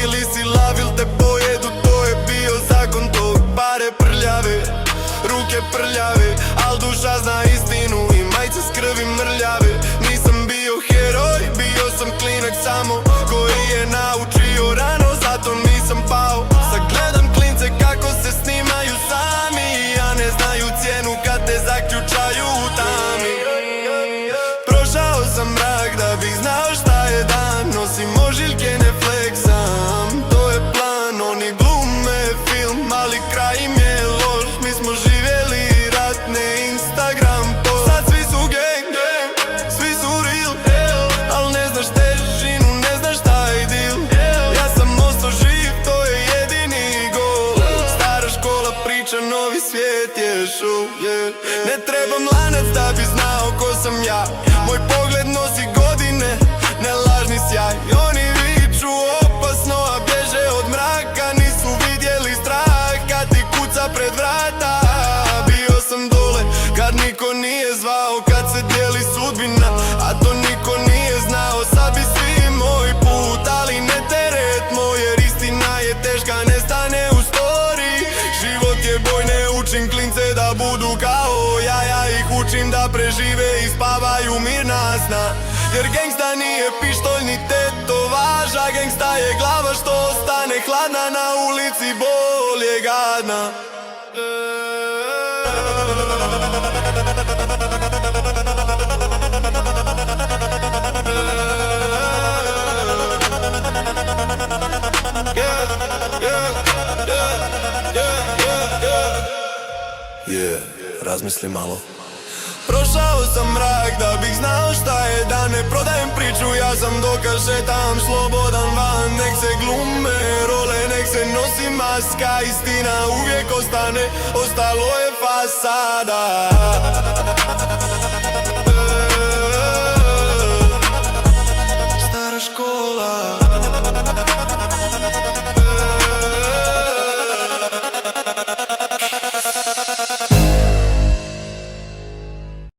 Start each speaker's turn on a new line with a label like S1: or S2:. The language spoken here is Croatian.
S1: ili si lav il te pojedu, to je bio zakon tog. Pare prljave, ruke prljave, al duša zna istinu i majice s krvi mrljave. Nisam bio heroj, bio sam klinak samo koji je naučio rano, zato nisam pao. Sad gledam klince kako se snimaju sami, a ne znaju cijenu kad te zaključaju u tami. Prošao sam mrak da bih znao šta je dan, nosim ožiljke, ne fleksam, to je plan. Oni glume film, ali kraj im je loš. Mi smo živjeli rat, ne Instagram post. Sad svi su gang, svi su real, al ne znaš težinu, ne znaš šta je deal. Ja sam ostao živ, to je jedini gol. Stara škola priča, novi svijet je show, Ne trebam lanac da bi znao ko sam ja. Moj pogled nosi godine, ne lažni sjaj. Oni viču opasno, a bježe od mraka. Nisu vidjeli strah kad ti kuca pred vrata. Bio sam dole kad niko nije zvao, kad se dijeli sudbina, a to niko nije znao. Sad bi svi moj put, ali ne teret moj, jer istina je teška, ne stane u story. Život je boj, ne učim klince da budu kao ja ih učim da prežive i spavaju mirna sna. Jer gangsta nije pištolj ni tetovaža, gangsta je glava što ostane hladna, na ulici bol je gadna. Razmisli malo. Prošao sam mrak da bih znao šta je dan, ne prodajem priču, ja sam dokaz, šetam slobodan van. Nek se glume role, nek se nosi maska, istina uvijek ostane, ostalo je fasada.